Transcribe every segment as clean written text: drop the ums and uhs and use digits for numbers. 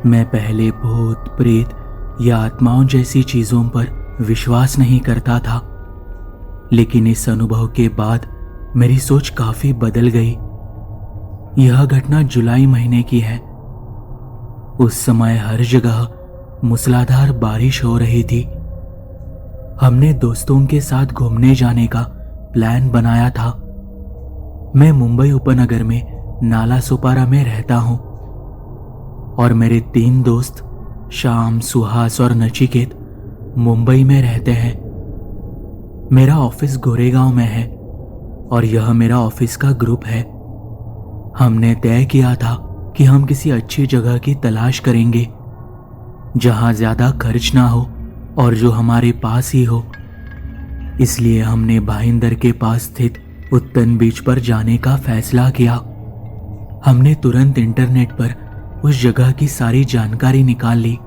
मैं पहले भूत प्रेत या आत्माओं जैसी चीजों पर विश्वास नहीं करता था, लेकिन इस अनुभव के बाद मेरी सोच काफी बदल गई। यह घटना जुलाई महीने की है। उस समय हर जगह मूसलाधार बारिश हो रही थी। हमने दोस्तों के साथ घूमने जाने का प्लान बनाया था। मैं मुंबई उपनगर में नालासोपारा में रहता हूं और मेरे 3 दोस्त श्याम, सुहास और नचिकेत मुंबई में रहते हैं। मेरा ऑफिस गोरेगांव में है और यह मेरा ऑफिस का ग्रुप है। हमने तय किया था कि हम किसी अच्छी जगह की तलाश करेंगे जहां ज्यादा खर्च ना हो और जो हमारे पास ही हो। इसलिए हमने भाईंदर के पास स्थित उत्तन बीच पर जाने का फैसला किया। हमने तुरंत इंटरनेट पर उस जगह की सारी जानकारी निकाल ली,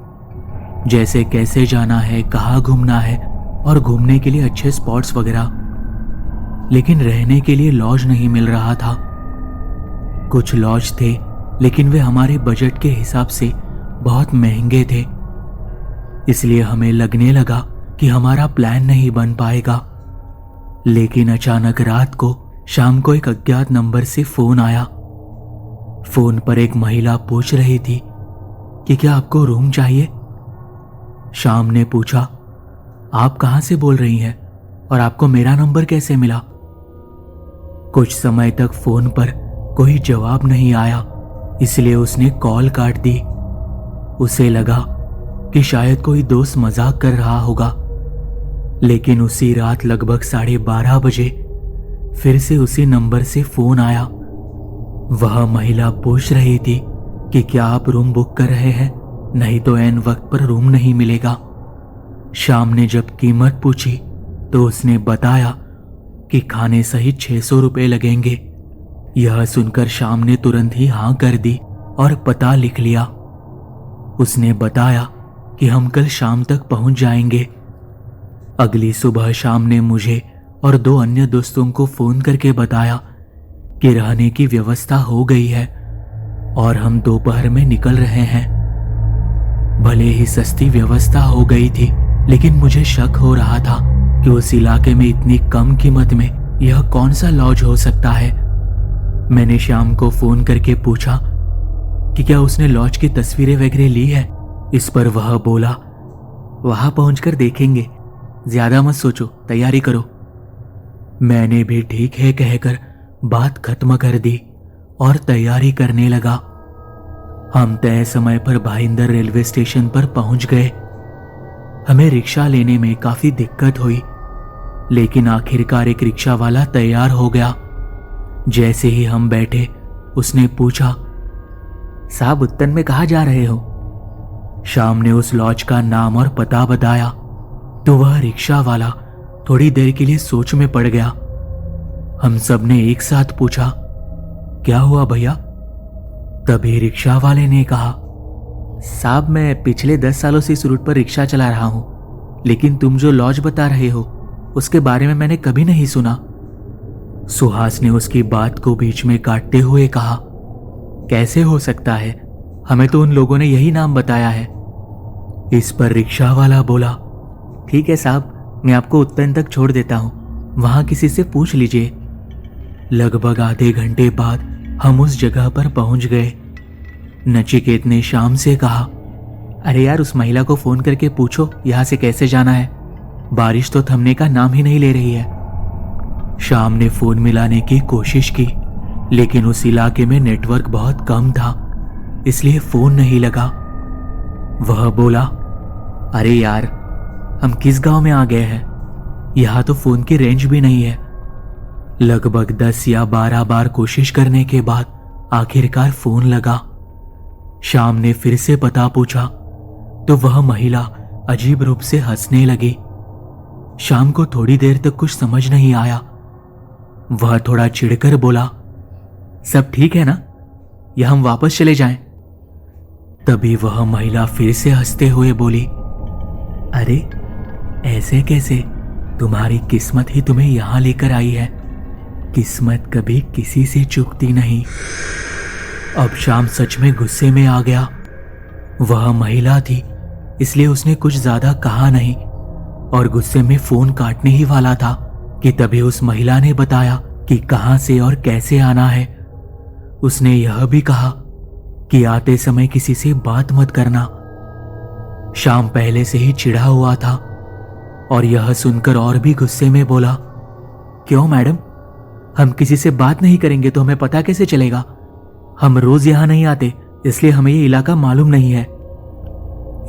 जैसे कैसे जाना है, कहाँ घूमना है और घूमने के लिए अच्छे स्पॉट्स वगैरह। लेकिन रहने के लिए लॉज नहीं मिल रहा था। कुछ लॉज थे, लेकिन वे हमारे बजट के हिसाब से बहुत महंगे थे। इसलिए हमें लगने लगा कि हमारा प्लान नहीं बन पाएगा। लेकिन अचानक रात को शाम को एक अज्ञात नंबर से फोन आया। फोन पर एक महिला पूछ रही थी कि क्या आपको रूम चाहिए। शाम ने पूछा, आप कहां से बोल रही हैं और आपको मेरा नंबर कैसे मिला? कुछ समय तक फोन पर कोई जवाब नहीं आया, इसलिए उसने कॉल काट दी। उसे लगा कि शायद कोई दोस्त मजाक कर रहा होगा। लेकिन उसी रात लगभग 12:30 बजे फिर से उसी नंबर से फोन आया। वह महिला पूछ रही थी कि क्या आप रूम बुक कर रहे हैं, नहीं तो ऐन वक्त पर रूम नहीं मिलेगा। शाम ने जब कीमत पूछी तो उसने बताया कि खाने सहित 600 रुपए लगेंगे। यह सुनकर शाम ने तुरंत ही हाँ कर दी और पता लिख लिया। उसने बताया कि हम कल शाम तक पहुंच जाएंगे। अगली सुबह शाम ने मुझे और 2 अन्य दोस्तों को फोन करके बताया कि रहने की व्यवस्था हो गई है और हम दोपहर में निकल रहे हैं। भले ही सस्ती व्यवस्था हो गई थी, लेकिन मुझे शक हो रहा था कि उस इलाके में इतनी कम कीमत में यह कौन सा लॉज हो सकता है। मैंने शाम को फोन करके पूछा कि क्या उसने लॉज की तस्वीरें वगैरह ली है। इस पर वह बोला, वहां पहुंचकर देखेंगे, ज्यादा मत सोचो, तैयारी करो। मैंने भी ठीक है कहकर बात खत्म कर दी और तैयारी करने लगा। हम तय समय पर भाईंदर रेलवे स्टेशन पर पहुंच गए। हमें रिक्शा लेने में काफी दिक्कत हुई, लेकिन आखिरकार एक रिक्शा वाला तैयार हो गया। जैसे ही हम बैठे उसने पूछा, साहब उत्तन में कहाँ जा रहे हो? शाम ने उस लॉज का नाम और पता बताया तो वह रिक्शा वाला थोड़ी देर के लिए सोच में पड़ गया। हम सब ने एक साथ पूछा, क्या हुआ भैया? तभी रिक्शा वाले ने कहा, साहब मैं पिछले 10 सालों से इस रूट पर रिक्शा चला रहा हूं, लेकिन तुम जो लॉज बता रहे हो उसके बारे में मैंने कभी नहीं सुना। सुहास ने उसकी बात को बीच में काटते हुए कहा, कैसे हो सकता है, हमें तो उन लोगों ने यही नाम बताया है। इस पर रिक्शा वाला बोला, ठीक है साहब, मैं आपको उत्तन तक छोड़ देता हूं, वहां किसी से पूछ लीजिए। लगभग आधे घंटे बाद हम उस जगह पर पहुंच गए। नचिकेत ने शाम से कहा, अरे यार उस महिला को फोन करके पूछो यहां से कैसे जाना है, बारिश तो थमने का नाम ही नहीं ले रही है। शाम ने फोन मिलाने की कोशिश की, लेकिन उस इलाके में नेटवर्क बहुत कम था, इसलिए फोन नहीं लगा। वह बोला, अरे यार हम किस गांव में आ गए हैं, यहां तो फोन की रेंज भी नहीं है। लगभग 10 या 12 बार कोशिश करने के बाद आखिरकार फोन लगा। शाम ने फिर से पता पूछा तो वह महिला अजीब रूप से हंसने लगी। शाम को थोड़ी देर तक कुछ समझ नहीं आया। वह थोड़ा चिढ़कर बोला, सब ठीक है ना, या हम वापस चले जाएं? तभी वह महिला फिर से हंसते हुए बोली, अरे ऐसे कैसे, तुम्हारी किस्मत ही तुम्हें यहां लेकर आई है, किस्मत कभी किसी से चूकती नहीं। अब शाम सच में गुस्से में आ गया। वह महिला थी, इसलिए उसने कुछ ज्यादा कहा नहीं और गुस्से में फोन काटने ही वाला था कि तभी उस महिला ने बताया कि कहां से और कैसे आना है। उसने यह भी कहा कि आते समय किसी से बात मत करना। शाम पहले से ही चिढ़ा हुआ था और यह सुनकर और भी गुस्से में बोला, क्यों मैडम, हम किसी से बात नहीं करेंगे तो हमें पता कैसे चलेगा? हम रोज यहां नहीं आते, इसलिए हमें ये इलाका मालूम नहीं है।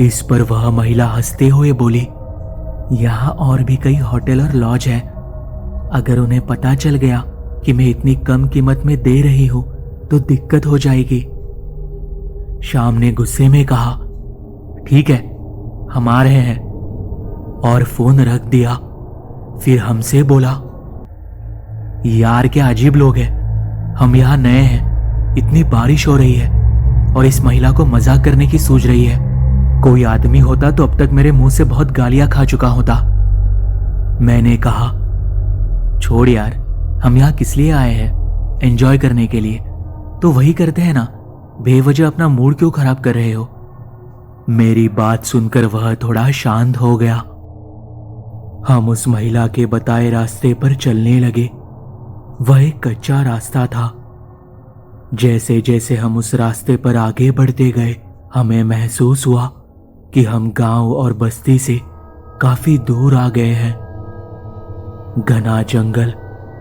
इस पर वह महिला हंसते हुए बोली, यहां और भी कई होटल और लॉज है। अगर उन्हें पता चल गया कि मैं इतनी कम कीमत में दे रही हूं तो दिक्कत हो जाएगी। शाम ने गुस्से में कहा, ठीक है, हम आ रहे हैं, और फोन रख दिया। फिर हमसे बोला, यार क्या अजीब लोग हैं, हम यहां नए हैं, इतनी बारिश हो रही है और इस महिला को मजाक करने की सूझ रही है। कोई आदमी होता तो अब तक मेरे मुंह से बहुत गालियां खा चुका होता। मैंने कहा, छोड़ यार, हम यहां किस लिए आए हैं? एंजॉय करने के लिए, तो वही करते हैं ना, बेवजह अपना मूड क्यों खराब कर रहे हो? मेरी बात सुनकर वह थोड़ा शांत हो गया। हम उस महिला के बताए रास्ते पर चलने लगे। वह एक कच्चा रास्ता था। जैसे जैसे हम उस रास्ते पर आगे बढ़ते गए, हमें महसूस हुआ कि हम गांव और बस्ती से काफी दूर आ गए हैं। घना जंगल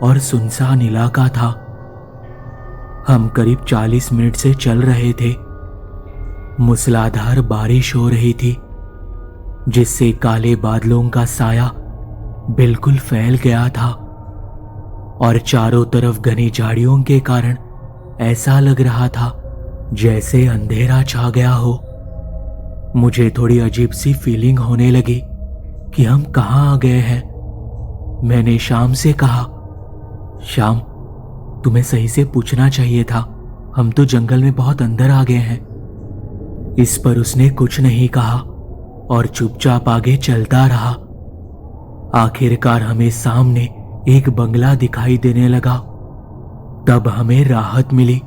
और सुनसान इलाका था। हम करीब 40 मिनट से चल रहे थे। मूसलाधार बारिश हो रही थी, जिससे काले बादलों का साया बिल्कुल फैल गया था और चारों तरफ घनी झाड़ियों के कारण ऐसा लग रहा था जैसे अंधेरा छा गया हो। मुझे थोड़ी अजीब सी फीलिंग होने लगी कि हम कहाँ आ गए हैं। मैंने शाम से कहा, शाम, तुम्हें सही से पूछना चाहिए था, हम तो जंगल में बहुत अंदर आ गए हैं। इस पर उसने कुछ नहीं कहा और चुपचाप आगे चलता रहा। आखिरकार हमें सामने एक बंगला दिखाई देने लगा। तब हमें राहत मिली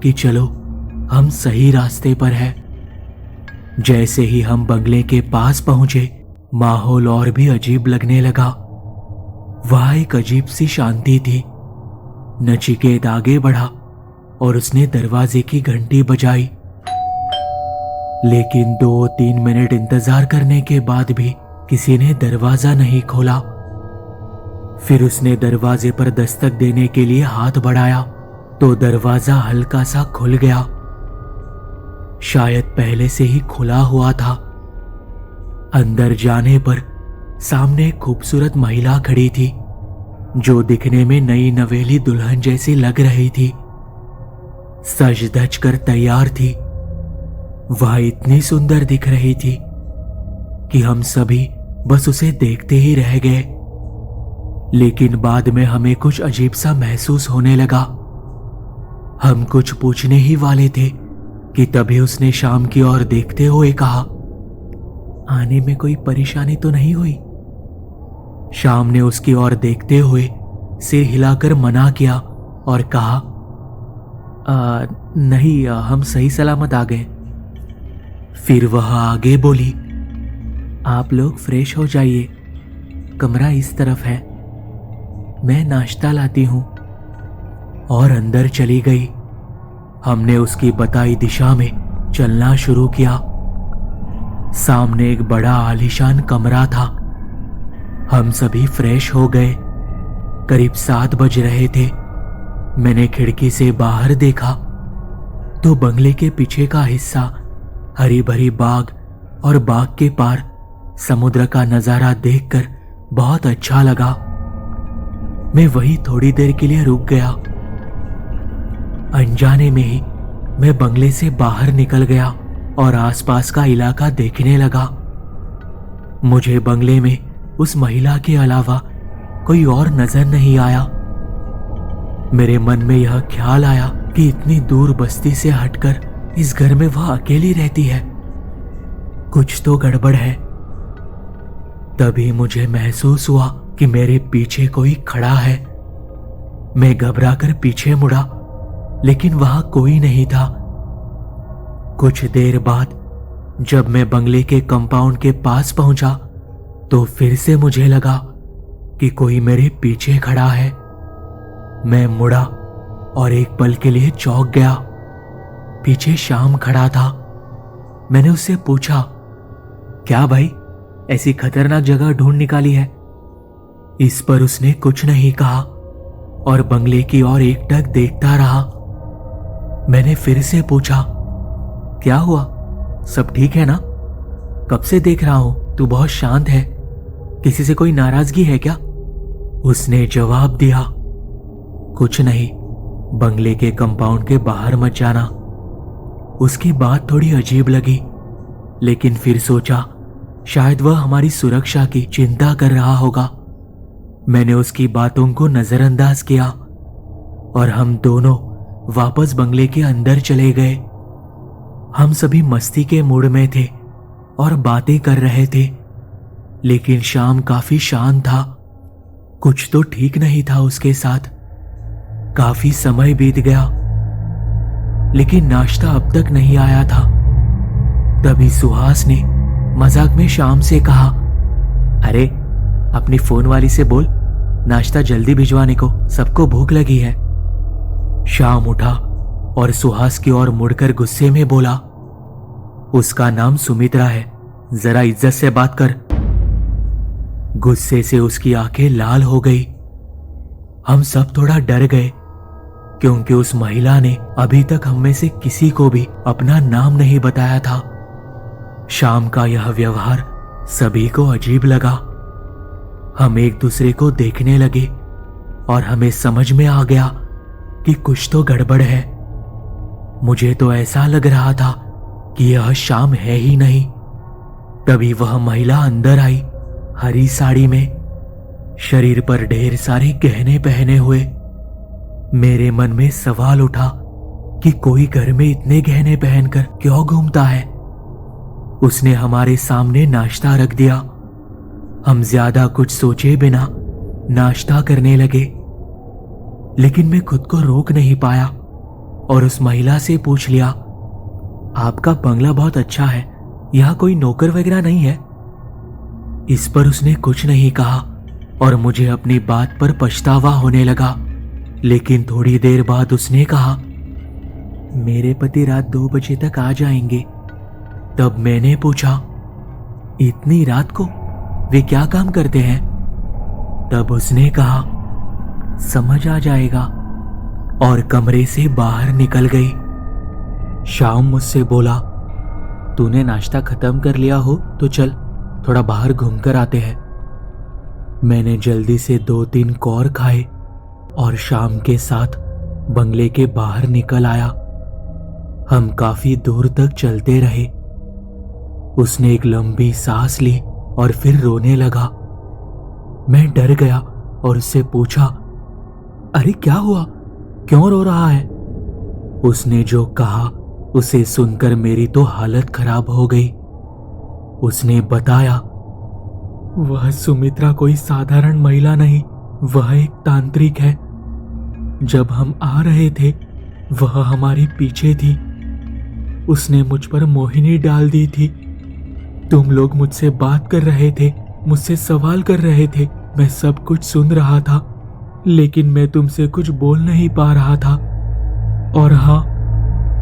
कि चलो, हम सही रास्ते पर हैं। जैसे ही हम बंगले के पास पहुंचे, माहौल और भी अजीब लगने लगा। वहां एक अजीब सी शांति थी। नचिकेत आगे बढ़ा और उसने दरवाजे की घंटी बजाई, लेकिन 2-3 मिनट इंतजार करने के बाद भी किसी ने दरवाजा नहीं खोला। फिर उसने दरवाजे पर दस्तक देने के लिए हाथ बढ़ाया तो दरवाजा हल्का सा खुल गया। शायद पहले से ही खुला हुआ था। अंदर जाने पर सामने एक खूबसूरत महिला खड़ी थी, जो दिखने में नई नवेली दुल्हन जैसी लग रही थी। सज धज कर तैयार थी। वह इतनी सुंदर दिख रही थी कि हम सभी बस उसे देखते ही रह गए। लेकिन बाद में हमें कुछ अजीब सा महसूस होने लगा। हम कुछ पूछने ही वाले थे कि तभी उसने शाम की ओर देखते हुए कहा, आने में कोई परेशानी तो नहीं हुई? शाम ने उसकी ओर देखते हुए सिर हिलाकर मना किया और कहा, नहीं, हम सही सलामत आ गए। फिर वह आगे बोली, आप लोग फ्रेश हो जाइए, कमरा इस तरफ है, मैं नाश्ता लाती हूं, और अंदर चली गई। हमने उसकी बताई दिशा में चलना शुरू किया। सामने एक बड़ा आलीशान कमरा था। हम सभी फ्रेश हो गए। करीब 7 बज रहे थे। मैंने खिड़की से बाहर देखा तो बंगले के पीछे का हिस्सा हरी भरी बाग और बाग के पार समुद्र का नजारा देखकर बहुत अच्छा लगा। मैं वहीं थोड़ी देर के लिए रुक गया। अनजाने में ही मैं बंगले से बाहर निकल गया और आसपास का इलाका देखने लगा। मुझे बंगले में उस महिला के अलावा कोई और नजर नहीं आया। मेरे मन में यह ख्याल आया कि इतनी दूर बस्ती से हटकर इस घर में वह अकेली रहती है, कुछ तो गड़बड़ है। तभी मुझे महसूस हुआ कि मेरे पीछे कोई खड़ा है। मैं घबराकर पीछे मुड़ा, लेकिन वहां कोई नहीं था। कुछ देर बाद जब मैं बंगले के कंपाउंड के पास पहुंचा तो फिर से मुझे लगा कि कोई मेरे पीछे खड़ा है। मैं मुड़ा और एक पल के लिए चौंक गया। पीछे श्याम खड़ा था। मैंने उससे पूछा, क्या भाई, ऐसी खतरनाक जगह ढूंढ निकाली है? इस पर उसने कुछ नहीं कहा और बंगले की ओर एकटक देखता रहा। मैंने फिर से पूछा, क्या हुआ, सब ठीक है ना? कब से देख रहा हूं तू बहुत शांत है, किसी से कोई नाराजगी है क्या? उसने जवाब दिया, कुछ नहीं, बंगले के कंपाउंड के बाहर मत जाना। उसकी बात थोड़ी अजीब लगी, लेकिन फिर सोचा शायद वह हमारी सुरक्षा की चिंता कर रहा होगा। मैंने उसकी बातों को नजरअंदाज किया और हम दोनों वापस बंगले के अंदर चले गए। हम सभी मस्ती के मूड में थे और बातें कर रहे थे, लेकिन श्याम काफी शांत था। कुछ तो ठीक नहीं था उसके साथ। काफी समय बीत गया, लेकिन नाश्ता अब तक नहीं आया था। तभी सुहास ने मजाक में श्याम से कहा, अरे अपनी फोन वाली से बोल नाश्ता जल्दी भिजवाने को, सबको भूख लगी है। श्याम उठा और सुहास की ओर मुड़कर गुस्से में बोला, उसका नाम सुमित्रा है, जरा इज्जत से बात कर। गुस्से से उसकी आंखें लाल हो गई। हम सब थोड़ा डर गए, क्योंकि उस महिला ने अभी तक हम में से किसी को भी अपना नाम नहीं बताया था। श्याम का यह व्यवहार सभी को अजीब लगा। हम एक दूसरे को देखने लगे और हमें समझ में आ गया कि कुछ तो गड़बड़ है। मुझे तो ऐसा लग रहा था कि यह श्याम है ही नहीं। तभी वह महिला अंदर आई, हरी साड़ी में, शरीर पर ढेर सारे गहने पहने हुए। मेरे मन में सवाल उठा कि कोई घर में इतने गहने पहनकर क्यों घूमता है। उसने हमारे सामने नाश्ता रख दिया। हम ज्यादा कुछ सोचे बिना नाश्ता करने लगे, लेकिन मैं खुद को रोक नहीं पाया और उस महिला से पूछ लिया, आपका बंगला बहुत अच्छा है, यहां कोई नौकर वगैरह नहीं है? इस पर उसने कुछ नहीं कहा और मुझे अपनी बात पर पछतावा होने लगा। लेकिन थोड़ी देर बाद उसने कहा, मेरे पति रात 2 बजे तक आ जाएंगे। तब मैंने पूछा, इतनी रात को वे क्या काम करते हैं? तब उसने कहा, समझ आ जाएगा, और कमरे से बाहर निकल गई। श्याम मुझसे बोला, तूने नाश्ता खत्म कर लिया हो तो चल थोड़ा बाहर घूमकर आते हैं। मैंने जल्दी से 2-3 कौर खाए और शाम के साथ बंगले के बाहर निकल आया। हम काफी दूर तक चलते रहे। उसने एक लंबी सांस ली और फिर रोने लगा। मैं डर गया और उससे पूछा, अरे क्या हुआ, क्यों रो रहा है? उसने जो कहा उसे सुनकर मेरी तो हालत खराब हो गई। उसने बताया, वह सुमित्रा कोई साधारण महिला नहीं, वह एक तांत्रिक है। जब हम आ रहे थे वह हमारे पीछे थी। उसने मुझ पर मोहिनी डाल दी थी। तुम लोग मुझसे बात कर रहे थे, मुझसे सवाल कर रहे थे, मैं सब कुछ सुन रहा था, लेकिन मैं तुमसे कुछ बोल नहीं पा रहा था। और हाँ,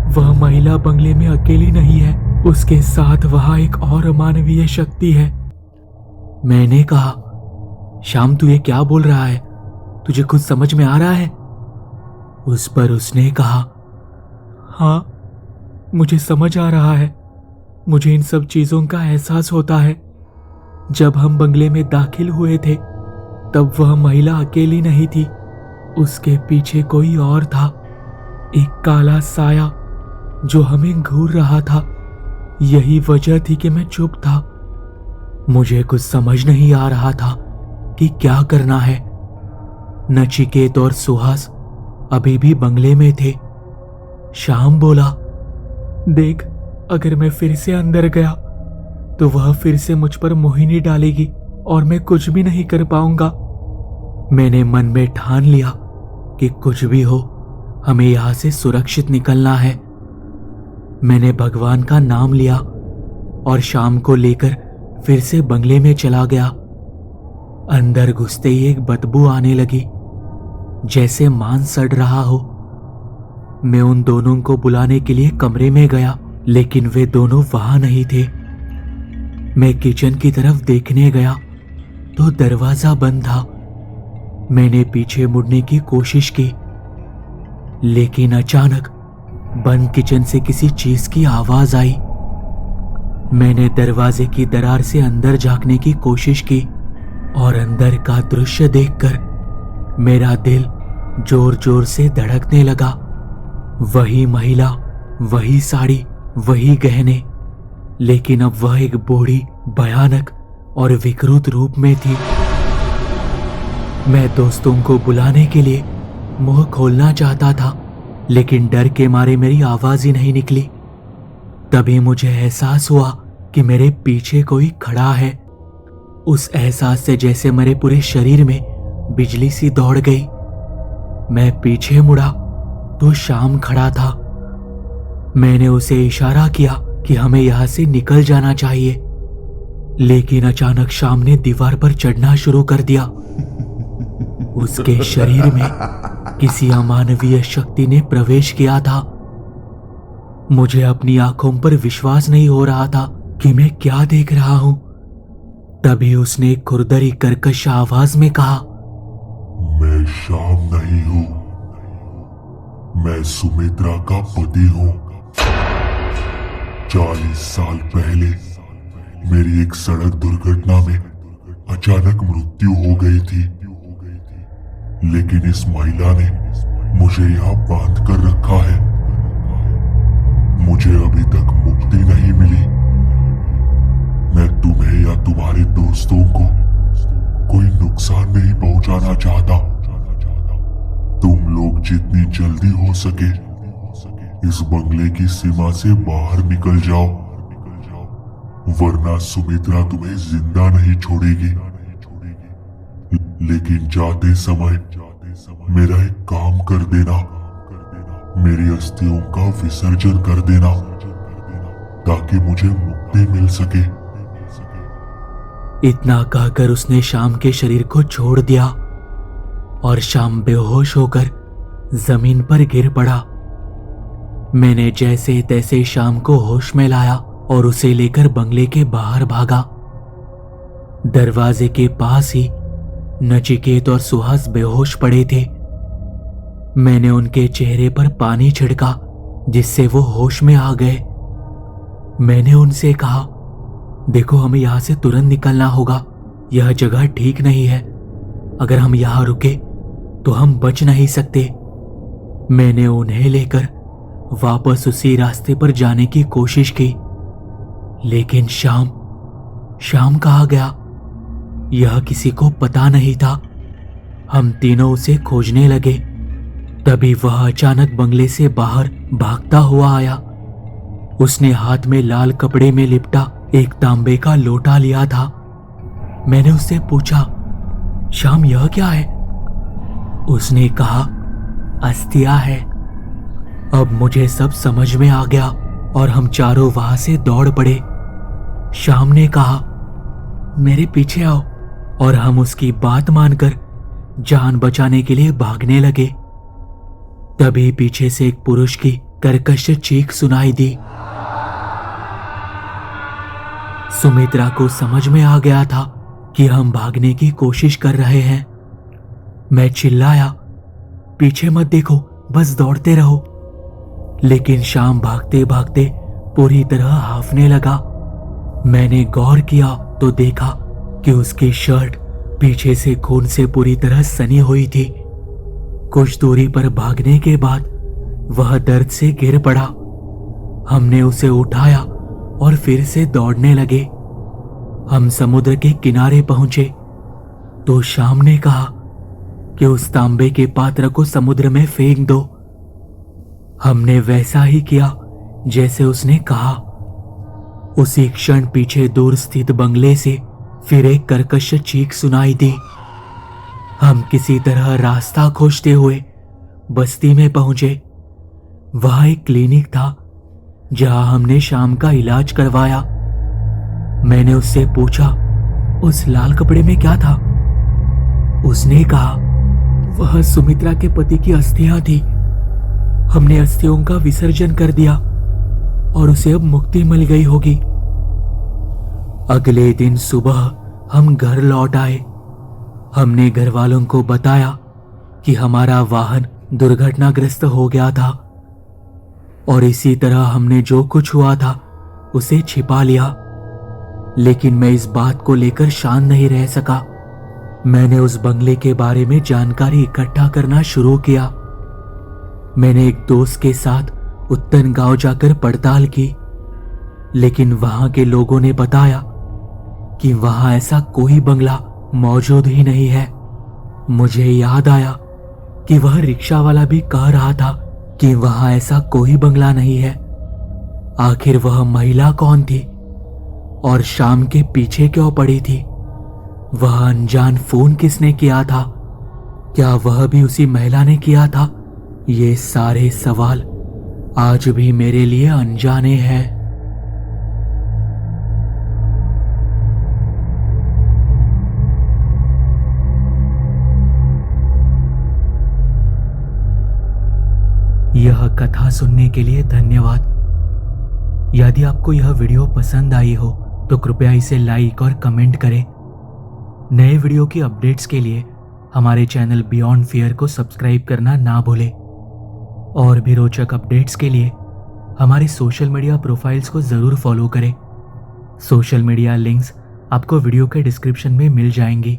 वह महिला बंगले में अकेली नहीं है, उसके साथ वहां एक और अमानवीय शक्ति है। मैंने कहा, श्याम तू ये क्या बोल रहा है, तुझे खुद समझ में आ रहा है? उस पर उसने कहा, हाँ मुझे समझ आ रहा है, मुझे इन सब चीजों का एहसास होता है। जब हम बंगले में दाखिल हुए थे तब वह महिला अकेली नहीं थी, उसके पीछे कोई और था, एक काला साया जो हमें घूर रहा था। यही वजह थी कि मैं चुप था। मुझे कुछ समझ नहीं आ रहा था कि क्या करना है। नचिकेत और सुहास अभी भी बंगले में थे। श्याम बोला, देख अगर मैं फिर से अंदर गया तो वह फिर से मुझ पर मोहिनी डालेगी और मैं कुछ भी नहीं कर पाऊंगा। मैंने मन में ठान लिया कि कुछ भी हो हमें यहां से सुरक्षित निकलना है। मैंने भगवान का नाम लिया और शाम को लेकर फिर से बंगले में चला गया। अंदर घुसते ही एक बदबू आने लगी, जैसे मांस सड़ रहा हो। मैं उन दोनों को बुलाने के लिए कमरे में गया, लेकिन वे दोनों वहां नहीं थे। मैं किचन की तरफ देखने गया तो दरवाजा बंद था। मैंने पीछे मुड़ने की कोशिश की, लेकिन अचानक बंद किचन से किसी चीज की आवाज आई। मैंने दरवाजे की दरार से अंदर झांकने की कोशिश की और अंदर का दृश्य देखकर मेरा दिल जोर जोर से धड़कने लगा। वही महिला, वही साड़ी, वही गहने, लेकिन अब वह एक बूढ़ी, भयानक और विकृत रूप में थी। मैं दोस्तों को बुलाने के लिए मुंह खोलना चाहता था, लेकिन डर के मारे मेरी आवाज ही नहीं निकली। तभी मुझे एहसास हुआ कि मेरे पीछे कोई खड़ा है। उस एहसास से जैसे मेरे पूरे शरीर में बिजली सी दौड़ गई। मैं पीछे मुड़ा तो श्याम खड़ा था। मैंने उसे इशारा किया कि हमें यहां से निकल जाना चाहिए, लेकिन अचानक श्याम ने दीवार पर चढ़ना शुरू कर दिया। उसके शरीर में किसी अमानवीय शक्ति ने प्रवेश किया था। मुझे अपनी आंखों पर विश्वास नहीं हो रहा था कि मैं क्या देख रहा हूं। तभी उसने खुरदरी कर्कश आवाज में कहा, मैं श्याम नहीं हूं, मैं सुमित्रा का पति हूं। 40 साल पहले मेरी एक सड़क दुर्घटना में अचानक मृत्यु हो गई थी, लेकिन इस महिला ने मुझे यहां बांध कर रखा है। मुझे अभी तक मुक्ति नहीं मिली। मैं तुम्हें या तुम्हारे दोस्तों को कोई नुकसान नहीं पहुंचाना चाहता। तुम लोग जितनी जल्दी हो सके इस बंगले की सीमा से बाहर निकल जाओ, वरना सुमित्रा तुम्हें जिंदा नहीं छोड़ेगी। लेकिन जाते समय मेरा एक काम कर देना, मेरी अस्थियों का विसर्जन कर देना, ताकि मुझे मुक्ति मिल सके। इतना कहकर उसने श्याम के शरीर को छोड़ दिया और श्याम बेहोश होकर जमीन पर गिर पड़ा। मैंने जैसे तैसे श्याम को होश में लाया और उसे लेकर बंगले के बाहर भागा। दरवाजे के पास ही नचिकेत और सुहास बेहोश पड़े थे। मैंने उनके चेहरे पर पानी छिड़का, जिससे वो होश में आ गए। मैंने उनसे कहा, देखो, हमें यहां से तुरंत निकलना होगा। यह जगह ठीक नहीं है। अगर हम यहां रुके तो हम बच नहीं सकते। मैंने उन्हें लेकर वापस उसी रास्ते पर जाने की कोशिश की, लेकिन श्याम कहाँ गया, यह किसी को पता नहीं था। हम तीनों उसे खोजने लगे। तभी वह अचानक बंगले से बाहर भागता हुआ आया। उसने हाथ में लाल कपड़े में लिपटा एक तांबे का लोटा लिया था। मैंने उससे पूछा, श्याम, यह क्या है? उसने कहा, अस्थिया है। अब मुझे सब समझ में आ गया और हम चारों वहां से दौड़ पड़े। श्याम ने कहा, मेरे पीछे आओ, और हम उसकी बात मानकर जान बचाने के लिए भागने लगे। तभी पीछे से एक पुरुष की कर्कश चीख सुनाई दी। सुमित्रा को समझ में आ गया था कि हम भागने की कोशिश कर रहे हैं। मैं चिल्लाया, पीछे मत देखो, बस दौड़ते रहो। लेकिन श्याम भागते भागते पूरी तरह हांफने लगा। मैंने गौर किया तो देखा कि उसकी शर्ट पीछे से खून से पूरी तरह सनी हुई थी। कुछ दूरी पर भागने के बाद वह दर्द से गिर पड़ा। हमने उसे उठाया और फिर से दौड़ने लगे। हम समुद्र के किनारे पहुंचे तो श्याम ने कहा कि उस तांबे के पात्र को समुद्र में फेंक दो। हमने वैसा ही किया जैसे उसने कहा। उसी क्षण पीछे दूर स्थित बंगले से फिर एक कर्कश चीख सुनाई दी। हम किसी तरह रास्ता खोजते हुए बस्ती में पहुंचे। वहां एक क्लिनिक था जहां हमने शाम का इलाज करवाया। मैंने उससे पूछा, उस लाल कपड़े में क्या था? उसने कहा, वह सुमित्रा के पति की अस्थियां थी। हमने अस्थियों का विसर्जन कर दिया और उसे अब मुक्ति मिल गई होगी। अगले दिन सुबह हम घर लौट आए। हमने घर वालों को बताया कि हमारा वाहन दुर्घटनाग्रस्त हो गया था और इसी तरह हमने जो कुछ हुआ था उसे छिपा लिया। लेकिन मैं इस बात को लेकर शांत नहीं रह सका। मैंने उस बंगले के बारे में जानकारी इकट्ठा करना शुरू किया। मैंने एक दोस्त के साथ उत्तन गांव जाकर पड़ताल की, लेकिन वहां के लोगों ने बताया कि वहां ऐसा कोई बंगला मौजूद ही नहीं है। मुझे याद आया कि वह रिक्शा वाला भी कह रहा था कि वहां ऐसा कोई बंगला नहीं है। आखिर वह महिला कौन थी और शाम के पीछे क्यों पड़ी थी? वह अनजान फोन किसने किया था? क्या वह भी उसी महिला ने किया था? ये सारे सवाल आज भी मेरे लिए अनजाने हैं। यह कथा सुनने के लिए धन्यवाद। यदि आपको यह वीडियो पसंद आई हो तो कृपया इसे लाइक और कमेंट करें। नए वीडियो की अपडेट्स के लिए हमारे चैनल बियॉन्ड फियर को सब्सक्राइब करना ना भूलें। और भी रोचक अपडेट्स के लिए हमारे सोशल मीडिया प्रोफाइल्स को ज़रूर फॉलो करें। सोशल मीडिया लिंक्स आपको वीडियो के डिस्क्रिप्शन में मिल जाएंगी।